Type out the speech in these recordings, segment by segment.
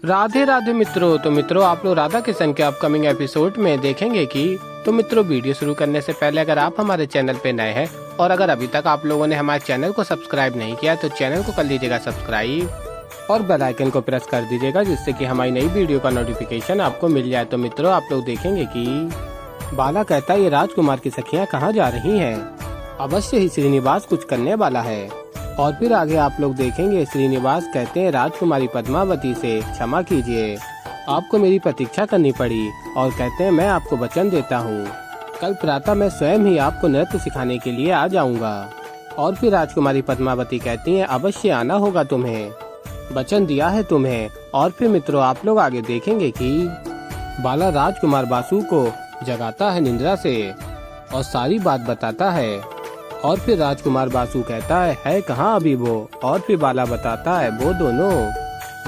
राधे राधे मित्रों। तो मित्रों, आप लोग राधा किशन के अपकमिंग एपिसोड में देखेंगे कि मित्रों, वीडियो शुरू करने से पहले अगर आप हमारे चैनल पे नए हैं और अगर अभी तक आप लोगों ने हमारे चैनल को सब्सक्राइब नहीं किया तो चैनल को कर लीजिएगा सब्सक्राइब और बेल आइकन को प्रेस कर दीजिएगा, जिससे कि हमारी नई वीडियो का नोटिफिकेशन आपको मिल जाए। तो मित्रों, आप लोग देखेंगे कि बाला कहता है, ये राजकुमार की सखियाँ कहाँ जा रही हैं? अवश्य ही श्रीनिवास कुछ करने वाला है। और फिर आगे आप लोग देखेंगे, श्रीनिवास कहते हैं, राजकुमारी पद्मावती से क्षमा कीजिए, आपको मेरी प्रतीक्षा करनी पड़ी। और कहते हैं, मैं आपको वचन देता हूँ, कल प्रातः मैं स्वयं ही आपको नृत्य सिखाने के लिए आ जाऊंगा। और फिर राजकुमारी पद्मावती कहती हैं, अवश्य आना होगा तुम्हें, वचन दिया है तुम्हें। और फिर मित्रों, आप लोग आगे देखेंगे कि बाला राजकुमार बासु को जगाता है निंद्रा से और सारी बात बताता है। और फिर राजकुमार बासु कहता है कहाँ अभी वो? और फिर बाला बताता है, वो दोनों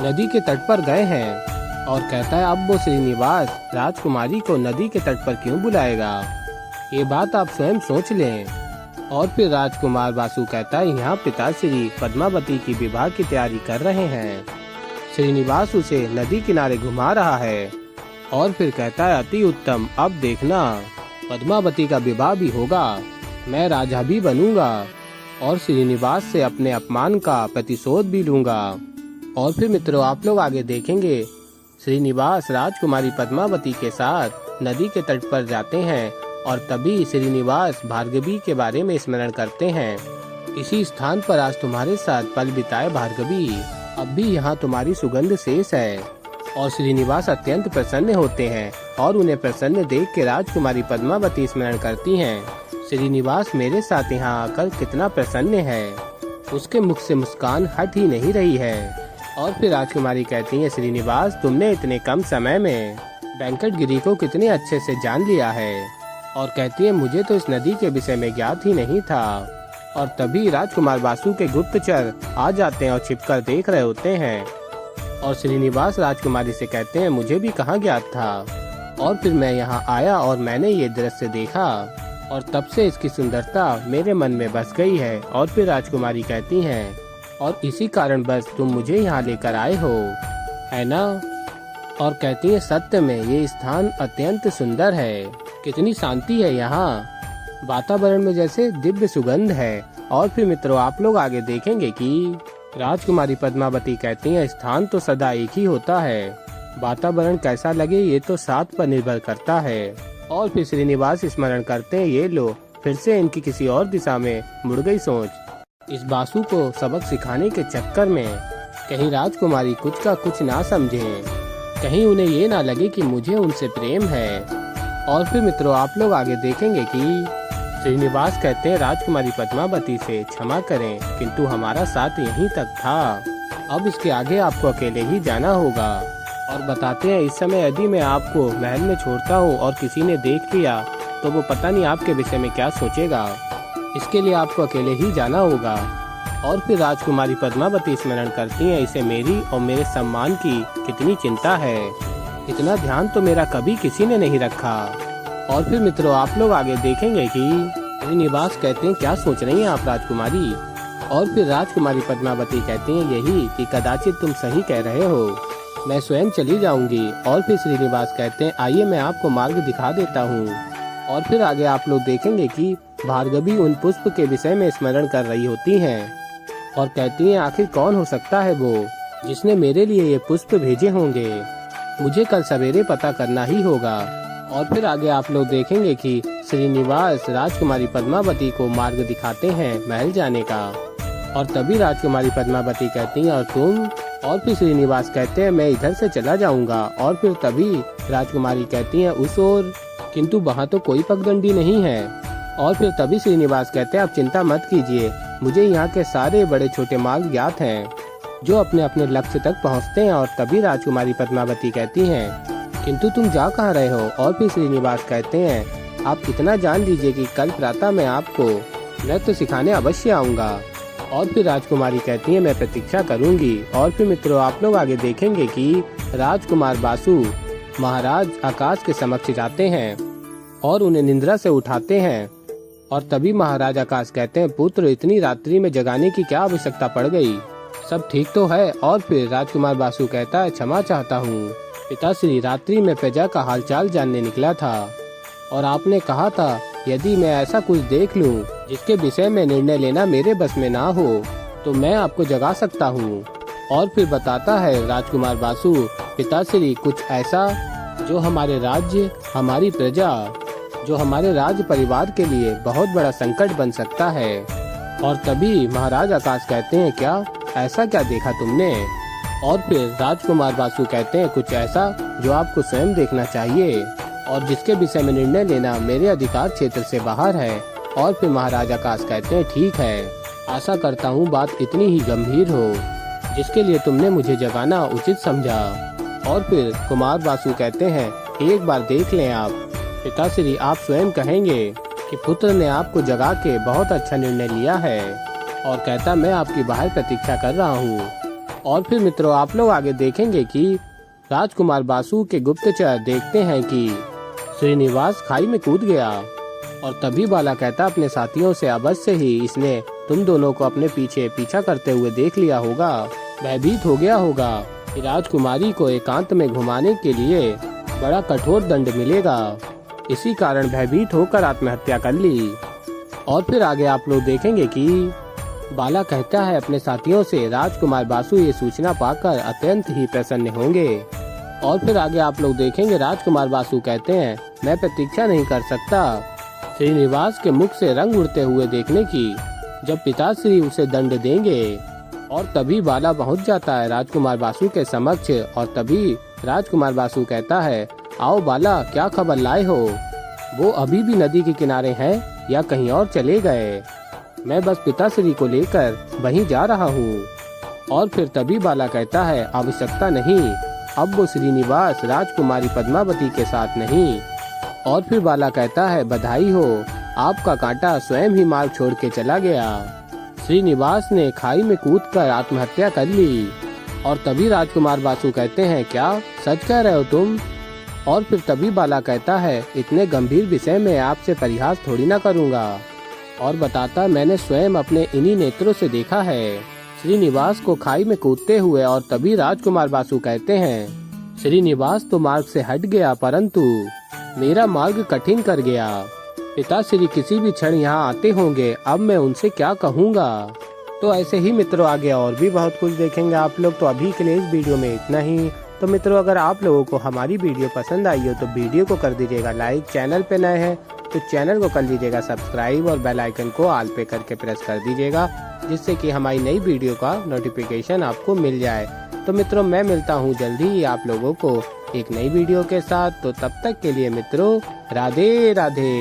नदी के तट पर गए हैं। और कहता है, अब वो श्रीनिवास राजकुमारी को नदी के तट पर क्यों बुलाएगा? ये बात आप स्वयं सोच लें। और फिर राजकुमार बासु कहता है, यहाँ पिताश्री पद्मावती की विवाह की तैयारी कर रहे हैं, श्रीनिवास उसे नदी किनारे घुमा रहा है। और फिर कहता है, अति उत्तम, अब देखना पद्मावती का विवाह भी होगा, मैं राजा भी बनूंगा और श्रीनिवास से अपने अपमान का प्रतिशोध भी लूंगा। और फिर मित्रों, आप लोग आगे देखेंगे, श्रीनिवास राजकुमारी पद्मावती के साथ नदी के तट पर जाते हैं और तभी श्रीनिवास भार्गवी के बारे में स्मरण करते हैं। इसी स्थान पर आज तुम्हारे साथ पल बिताए भार्गवी, अब भी यहाँ तुम्हारी सुगंध शेष है। और श्रीनिवास अत्यंत प्रसन्न होते हैं और उन्हें प्रसन्न देख के राजकुमारी पद्मावती स्मरण करती हैं, श्रीनिवास मेरे साथ यहाँ आकर कितना प्रसन्न है। उसके मुख से मुस्कान हट ही नहीं रही है। और फिर राजकुमारी कहती है, श्रीनिवास तुमने इतने कम समय में वेंकटगिरी को कितने अच्छे से जान लिया है। और कहती है, मुझे तो इस नदी के विषय में ज्ञात ही नहीं था। और तभी राजकुमार बासु के गुप्तचर आ जाते हैं और छिपकर देख रहे होते हैं। और श्रीनिवास राजकुमारी से कहते हैं, मुझे भी कहाँ ज्ञात था। और फिर मैं यहाँ आया और मैंने ये दृश्य देखा और तब से इसकी सुंदरता मेरे मन में बस गई है। और फिर राजकुमारी कहती हैं, और इसी कारण बस तुम मुझे यहाँ लेकर आए हो, है ना? और कहती हैं, सत्य में ये स्थान अत्यंत सुंदर है, कितनी शांति है यहाँ, वातावरण में जैसे दिव्य सुगंध है। और फिर मित्रों, आप लोग आगे देखेंगे कि राजकुमारी पद्मावती कहती हैं, स्थान तो सदा एक ही होता है, वातावरण कैसा लगे ये तो साथ पर निर्भर करता है। और फिर श्रीनिवास स्मरण करते हैं, ये लो, फिर से इनकी किसी और दिशा में मुड़ गई सोच। इस बासु को सबक सिखाने के चक्कर में कहीं राजकुमारी कुछ का कुछ ना समझें, कहीं उन्हें ये ना लगे कि मुझे उनसे प्रेम है। और फिर मित्रों, आप लोग आगे देखेंगे कि श्रीनिवास कहते हैं, राजकुमारी पद्मावती से क्षमा करें, किंतु हमारा साथ यहीं तक था, अब इसके आगे आपको अकेले ही जाना होगा। और बताते हैं, इस समय यदि मैं आपको महल में छोड़ता हूँ और किसी ने देख लिया तो वो पता नहीं आपके विषय में क्या सोचेगा, इसके लिए आपको अकेले ही जाना होगा। और फिर राजकुमारी पद्मावती स्मरण करती हैं, इसे मेरी और मेरे सम्मान की कितनी चिंता है, इतना ध्यान तो मेरा कभी किसी ने नहीं रखा। और फिर मित्रों, आप लोग आगे देखेंगे कि श्रीनिवास कहते हैं, क्या सोच रही हैं आप राजकुमारी? और फिर राजकुमारी पद्मावती कहती हैं, यही कि कदाचित तुम सही कह रहे हो, मैं स्वयं चली जाऊंगी। और फिर श्रीनिवास कहते हैं, आइए मैं आपको मार्ग दिखा देता हूँ। और फिर आगे आप लोग देखेंगे कि भार्गवी उन पुष्प के विषय में स्मरण कर रही होती हैं और कहती हैं, आखिर कौन हो सकता है वो जिसने मेरे लिए ये पुष्प भेजे होंगे, मुझे कल सवेरे पता करना ही होगा। और फिर आगे आप लोग देखेंगे कि श्रीनिवास राजकुमारी पद्मावती को मार्ग दिखाते हैं महल जाने का। और तभी राजकुमारी पद्मावती कहती हैं, और तुम? और फिर श्रीनिवास कहते हैं, मैं इधर से चला जाऊंगा। और फिर तभी राजकुमारी कहती हैं, उस ओर, किंतु वहाँ तो कोई पगडंडी नहीं है। और फिर तभी श्रीनिवास कहते हैं, आप चिंता मत कीजिए, मुझे यहाँ के सारे बड़े छोटे मार्ग ज्ञात हैं जो अपने अपने लक्ष्य तक पहुँचते हैं। और तभी राजकुमारी पद्मावती कहती हैं, किंतु तुम जा कहाँ रहे हो? और फिर श्रीनिवास कहते हैं, आप इतना जान लीजिए कि कल प्रातः मैं आपको नृत्य सिखाने अवश्य आऊँगा। और फिर राजकुमारी कहती है, मैं प्रतीक्षा करूंगी। और फिर मित्रों, आप लोग आगे देखेंगे कि राजकुमार बासु महाराज आकाश के समक्ष जाते हैं और उन्हें निंद्रा से उठाते हैं। और तभी महाराज आकाश कहते हैं, पुत्र, इतनी रात्रि में जगाने की क्या आवश्यकता पड़ गई? सब ठीक तो है? और फिर राजकुमार बासु कहता है क्षमा चाहता हूँ पिताश्री, रात्रि में प्रजा का हालचाल जानने निकला था और आपने कहा था यदि मैं ऐसा कुछ देख लूं जिसके विषय में निर्णय लेना मेरे बस में ना हो तो मैं आपको जगा सकता हूँ। और फिर बताता है राजकुमार बासु, पिताश्री कुछ ऐसा जो हमारे राज्य, हमारी प्रजा, जो हमारे राज्य परिवार के लिए बहुत बड़ा संकट बन सकता है। और तभी महाराज आकाश कहते हैं क्या ऐसा क्या देखा तुमने? और फिर राजकुमार बासु कहते हैं कुछ ऐसा जो आपको स्वयं देखना चाहिए और जिसके विषय में निर्णय लेना मेरे अधिकार क्षेत्र से बाहर है। और फिर महाराज आकाश कहते हैं ठीक है, आशा करता हूँ बात इतनी ही गंभीर हो जिसके लिए तुमने मुझे जगाना उचित समझा। और फिर कुमार बासु कहते हैं एक बार देख लें आप पिताश्री, आप स्वयं कहेंगे कि पुत्र ने आपको जगा के बहुत अच्छा निर्णय लिया है। और कहता मैं आपकी बाहर प्रतीक्षा कर रहा हूँ। और फिर मित्रों आप लोग आगे देखेंगे कि राजकुमार बासु के गुप्तचर देखते हैं कि श्रीनिवास खाई में कूद गया। और तभी बाला कहता अपने साथियों से अवश्य ही इसने तुम दोनों को अपने पीछे पीछा करते हुए देख लिया होगा, भयभीत हो गया होगा कि राजकुमारी को एकांत में घुमाने के लिए बड़ा कठोर दंड मिलेगा, इसी कारण भयभीत होकर आत्महत्या कर ली। और फिर आगे आप लोग देखेंगे कि बाला कहता है अपने साथियों से राजकुमार बासु ये सूचना पाकर अत्यंत ही प्रसन्न होंगे। और फिर आगे आप लोग देखेंगे राजकुमार बासु कहते हैं मैं प्रतीक्षा नहीं कर सकता श्रीनिवास के मुख से रंग उड़ते हुए देखने की, जब पिताश्री उसे दंड देंगे। और तभी बाला पहुंच जाता है राजकुमार बासु के समक्ष। और तभी राजकुमार बासु कहता है आओ बाला, क्या खबर लाए हो? वो अभी भी नदी के किनारे हैं या कहीं और चले गए? मैं बस पिताश्री को लेकर वहीं जा रहा हूँ। और फिर तभी बाला कहता है आवश्यकता नहीं, अब वो श्रीनिवास राजकुमारी पद्मावती के साथ नहीं। और फिर बाला कहता है बधाई हो, आपका कांटा स्वयं ही मार्ग छोड़ के चला गया। श्रीनिवास ने खाई में कूदकर आत्महत्या कर ली। और तभी राजकुमार बासु कहते हैं क्या सच कह रहे हो तुम? और फिर तभी बाला कहता है इतने गंभीर विषय में आपसे परिहास थोड़ी ना करूँगा। और बताता मैंने स्वयं अपने इन्हीं नेत्रों से देखा है श्रीनिवास को खाई में कूदते हुए। और तभी राजकुमार बासु कहते हैं श्रीनिवास तो मार्ग से हट गया परंतु मेरा मार्ग कठिन कर गया। पिताश्री किसी भी क्षण यहाँ आते होंगे, अब मैं उनसे क्या कहूँगा? तो ऐसे ही मित्रों आगे और भी बहुत कुछ देखेंगे आप लोग। तो अभी के लिए इस वीडियो में इतना ही। तो मित्रों अगर आप लोगों को हमारी वीडियो पसंद आई हो तो वीडियो को कर दीजिएगा लाइक, चैनल पे नए हैं तो चैनल को कर लीजिएगा सब्सक्राइब और बेल आइकन को ऑल पे करके प्रेस कर दीजिएगा, जिससे कि हमारी नई वीडियो का नोटिफिकेशन आपको मिल जाए। तो मित्रों मैं मिलता हूँ जल्दी ही आप लोगों को एक नई वीडियो के साथ। तो तब तक के लिए मित्रों राधे राधे।